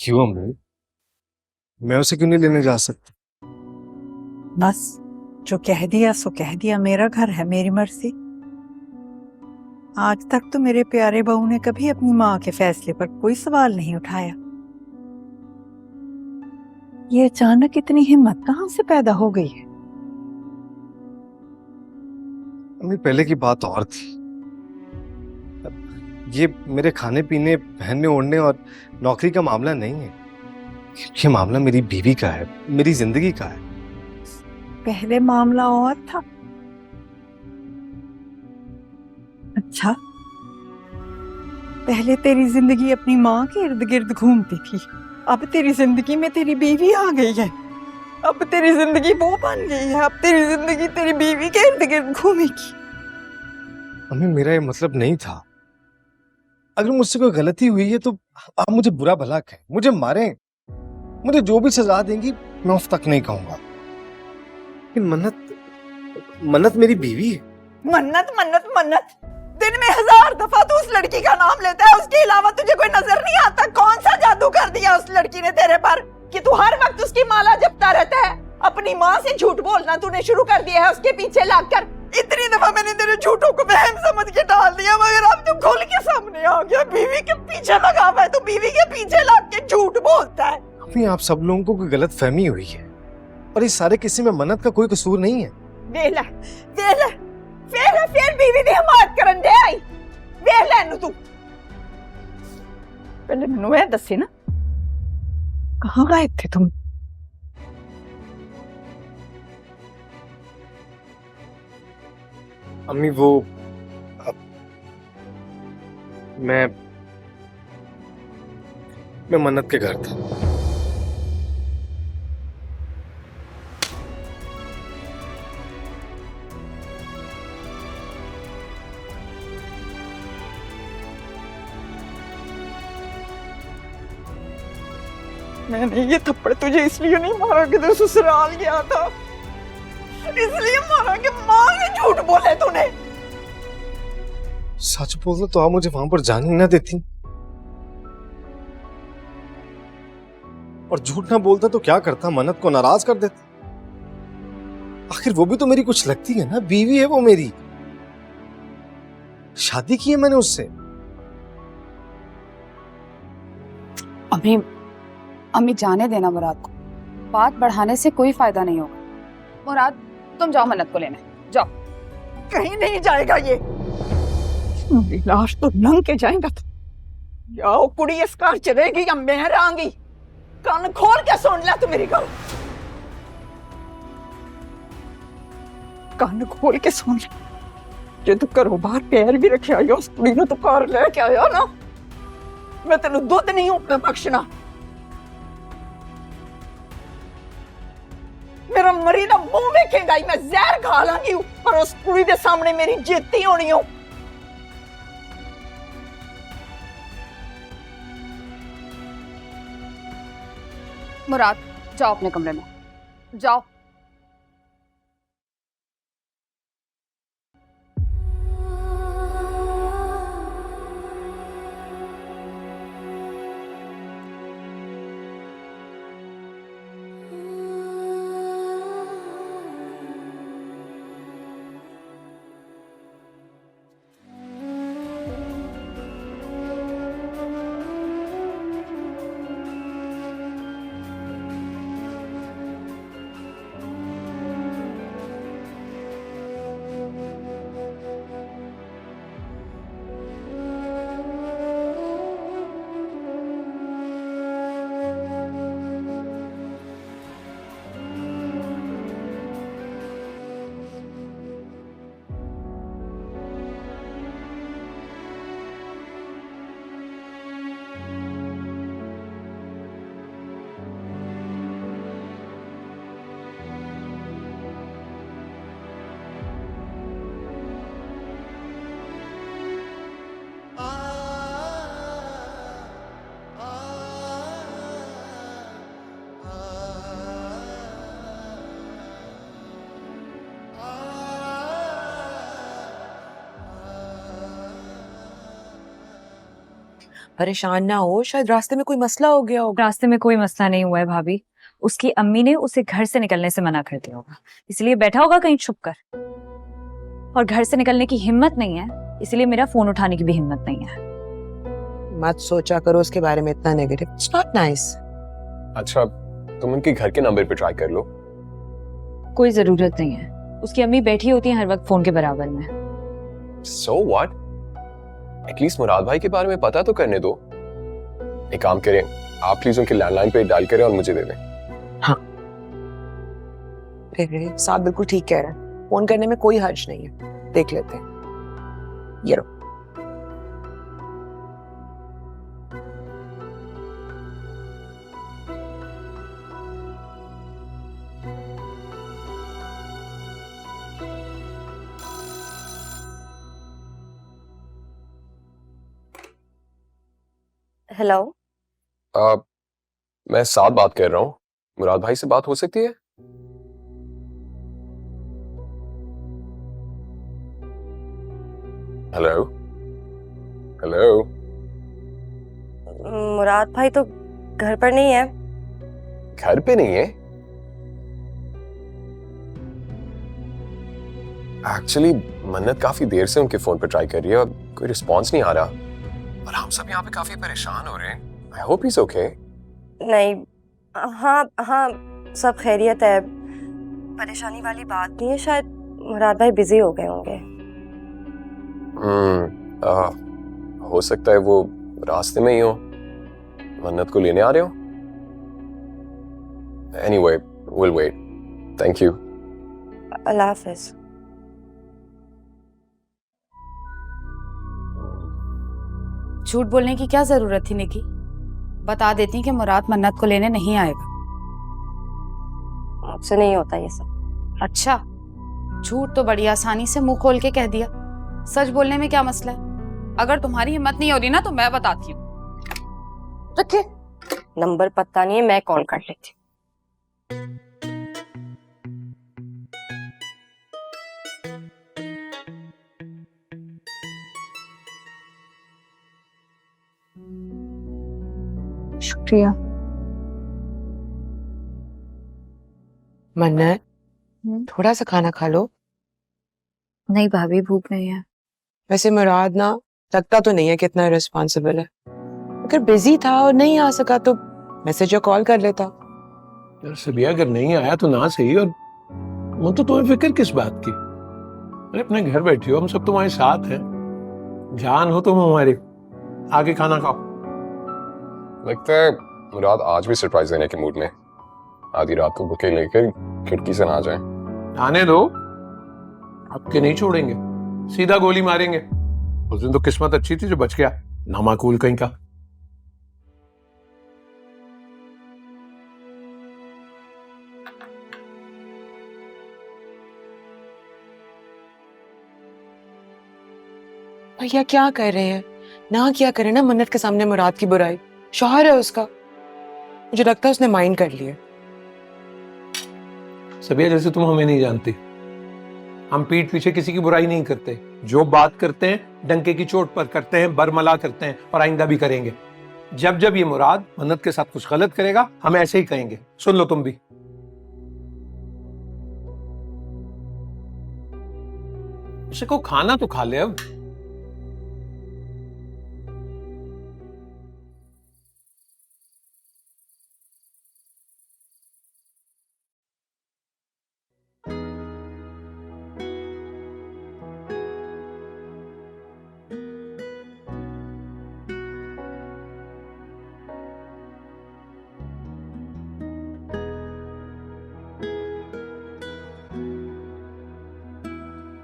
क्यों अमृत? मैं उसे क्यों नहीं लेने जा सकता? बस जो कह दिया सो कह दिया। मेरा घर है, मेरी मर्जी। आज तक तो मेरे प्यारे बहू ने कभी अपनी माँ के फैसले पर कोई सवाल नहीं उठाया। ये अचानक इतनी हिम्मत कहाँ से पैदा हो गई है? अमृत, पहले की बात और थी। ये मेरे खाने पीने, पहनने ओढ़ने और नौकरी का मामला नहीं है। ये मामला मेरी बीवी का है, मेरी जिंदगी का है। पहले मामला और था। अच्छा, पहले तेरी जिंदगी अपनी माँ के इर्द गिर्द घूमती थी, अब तेरी जिंदगी में तेरी बीवी आ गई है। अब तेरी जिंदगी वो बन गई है, अब तेरी जिंदगी तेरी बीवी के इर्द गिर्द घूमेगी। अम्मी, मेरा ये मतलब नहीं था। अगर मुझसे कोई गलती हुई है तो आप मुझे बुरा भला कहें, मुझे मारें, मुझे जो भी सजा देंगी मैं उस तक नहीं कहूंगा। लेकिन मन्नत, मन्नत मेरी बीवी है। मन्नत मन्नत मन्नत, दिन में 1000 दफा तू उस लड़की का नाम लेता है, उसके अलावा तुझे कोई नजर नहीं आता? कौन सा जादू कर दिया उस लड़की ने तेरे पर कि तू हर वक्त उसकी माला जपता रहता है? अपनी माँ से झूठ बोलना तूने शुरू कर दिया है उसके पीछे लगकर। इतनी दफा मैंने तेरे झूठों को वहम समझ के डाल दिया, मगर अब तू खुल के सामने आ गया। बीवी के पीछे लगा हुआ है, तू बीवी के पीछे लग के झूठ बोलता है। अम्मी, आप सब लोगों को कोई गलत फहमी हुई है और इस सारे किस्से में मन्नत का कोई कसूर नहीं है। वेला वेला वेला, फिर बीवी दी हिमायत करन दे आई। वेला नु तू पहले मैनू ये दसे ना, कहाँ गए थे तुम? अम्मी, वो अब, मैं मन्नत के घर था। मैंने ये थप्पड़ तुझे इसलिए नहीं मारा कि तू ससुराल गया था, इसलिए मारा कि माँ ने झूठ बोले तूने। सच बोल तो आप मुझे वहां पर जाने ना देती, और झूठ ना बोलता तो क्या करता? मन्नत को नाराज कर देता। आखिर वो भी तो मेरी कुछ लगती है ना, बीवी है वो मेरी, शादी की है मैंने उससे। अम्मी अम्मी जाने देना मुराद को, बात बढ़ाने से कोई फायदा नहीं होगा। मुराद तुम जाओ मन्नत को लेने, जाओ। कहीं नहीं जाएगा ये, मेरी लाश तो लंघ के जाएगा। या वो कुड़ी इस घर च रहेगी या मैं रहांगी। कान खोल के सुन ले तू मेरी गल, कान खोल के सुन ले। जे तू घरों बाहर पैर भी रखे आया उस कुड़ी ਨੂੰ तू घर लेके आया ना, मैं तेनू दुध नहीं होगा बख्शना। मेरा मरी दा मुंह वेखेगा ही, मैं जहर खा लांगी और उस कुड़ी दे सामने मेरी जिद्दी होनी हो। मुराद जाओ अपने कमरे में, जाओ। परेशान ना हो, शायद रास्ते में कोई मसला हो गया होगा। रास्ते में कोई मसला नहीं हुआ है भाभी। उसकी अम्मी ने उसे घर से निकलने से मना कर दिया होगा, इसलिए बैठा होगा कहीं छुप कर। और घर से निकलने की हिम्मत नहीं है, इसलिए मेरा फोन उठाने की भी हिम्मत नहीं है। मत सोचा करो उसके बारे में इतना नेगेटिव, इट्स नॉट नाइस। अच्छा, तुम उनके घर के नंबर पे ट्राई कर लो। कोई जरूरत नहीं है, उसकी अम्मी बैठी होती है हर वक्त फोन के बराबर में। So what? एटलीस्ट मुराद भाई के बारे में पता तो करने दो। एक काम करें, आप प्लीज उनके लैंडलाइन पे डायल करें और मुझे दे दें। फिर साथ बिल्कुल ठीक कह रहा है, फोन करने में कोई हर्ज नहीं है, देख लेते हैं। ये लो। हेलो। मैं साथ बात कर रहा हूँ, मुराद भाई से बात हो सकती है? Hello hello. मुराद भाई तो घर पर नहीं है। घर पे नहीं है? एक्चुअली मन्नत काफी देर से उनके फोन पे ट्राई कर रही है और कोई रिस्पांस नहीं आ रहा, और हम सब यहाँ पे काफी परेशान हो रहे हैं। I hope he is okay. नहीं, हाँ हाँ, सब खैरियत है, परेशानी वाली बात नहीं है। शायद मुराद भाई बिजी हो गए होंगे। हो सकता है वो रास्ते में ही हो, मन्नत को लेने आ रहे हो। Anyway, will wait. Thank you. अल्लाह हाफिज। झूठ बोलने की क्या जरूरत थी निकी? बता देती कि मुराद मन्नत को लेने नहीं आएगा। आपसे नहीं होता ये सब। अच्छा, झूठ तो बड़ी आसानी से मुंह खोल के कह दिया, सच बोलने में क्या मसला है? अगर तुम्हारी हिम्मत नहीं हो रही ना तो मैं बताती हूँ। रखिए, नंबर पता नहीं है, मैं कॉल कर लेती हूँ। शुक्रिया। मन्नत, थोड़ा सा खाना खा लो। नहीं भाभी, भूख नहीं है। वैसे मुराद ना लगता तो नहीं है कितना रिस्पॉन्सिबल है। अगर बिजी था और नहीं आ सका तो मैसेज या कॉल कर लेता। यार सबिया, अगर नहीं आया तो ना सही, और वो तो तुम्हें फिक्र किस बात की? अरे अपने घर बैठी हो, हम सब तुम्हारे साथ हैं, जान हो तुम हमारे। आगे खाना खाओ। लगता है मुराद आज भी सरप्राइज देने के मूड में। आधी रात को बुके लेकर खिड़की से ना जाए। आने दो, आपके नहीं छोड़ेंगे, सीधा गोली मारेंगे। उस दिन तो किस्मत अच्छी थी जो बच गया, नामाकूल कहीं का। भैया क्या कर रहे हैं? ना क्या करे ना मन्नत के सामने मुराद की बुराई। शौहर है उसका, मुझे लगता है उसने माइंड कर लिया। सबिया, जैसे तुम हमें नहीं जानती, हम पीठ पीछे किसी की बुराई नहीं करते। जो बात करते हैं डंके की चोट पर करते हैं, बरमला करते हैं, और आइंदा भी करेंगे। जब जब ये मुराद मन्नत के साथ कुछ गलत करेगा हम ऐसे ही कहेंगे। सुन लो तुम भी। उसे को खाना तो खा ले अब।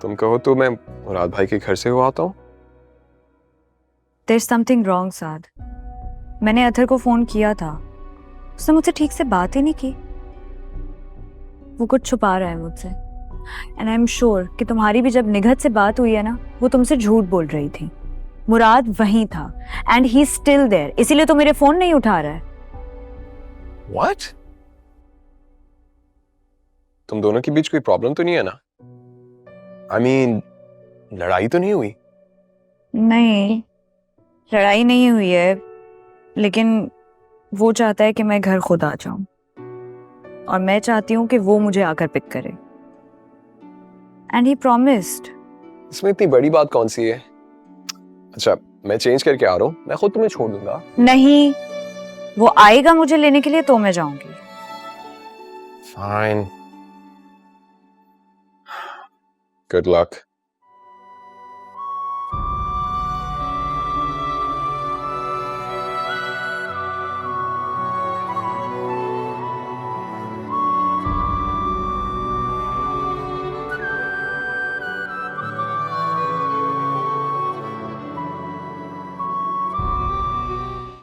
तुम कहो तो मैं मुराद भाई के घर से हो आता हूँ। There's something wrong, साद। मैंने अथर को फोन किया था, उसने मुझसे ठीक से बात ही नहीं की। वो कुछ छुपा रहा है मुझसे। एंड आई एम श्योर कि तुम्हारी भी जब निगहत से बात हुई है ना, वो तुमसे झूठ बोल रही थी। मुराद वहीं था एंड ही स्टिल देयर, इसीलिए तो मेरे फोन नहीं उठा रहा है। What? तुम दोनों के बीच कोई प्रॉब्लम तो नहीं है ना? I mean, लड़ाई तो नहीं हुई? नहीं, लड़ाई नहीं हुई है। लेकिन वो चाहता है कि मैं घर खुद आ जाऊं, और मैं चाहती हूँ कि वो मुझे आकर पिक करे। And he promised. इसमें इतनी बड़ी बात कौन सी है? अच्छा, मैं चेंज करके आ रहा हूँ, मैं खुद तुम्हें छोड़ दूंगा। नहीं, वो आएगा मुझे लेने के लिए तो मैं जाऊंगी। Fine, good luck.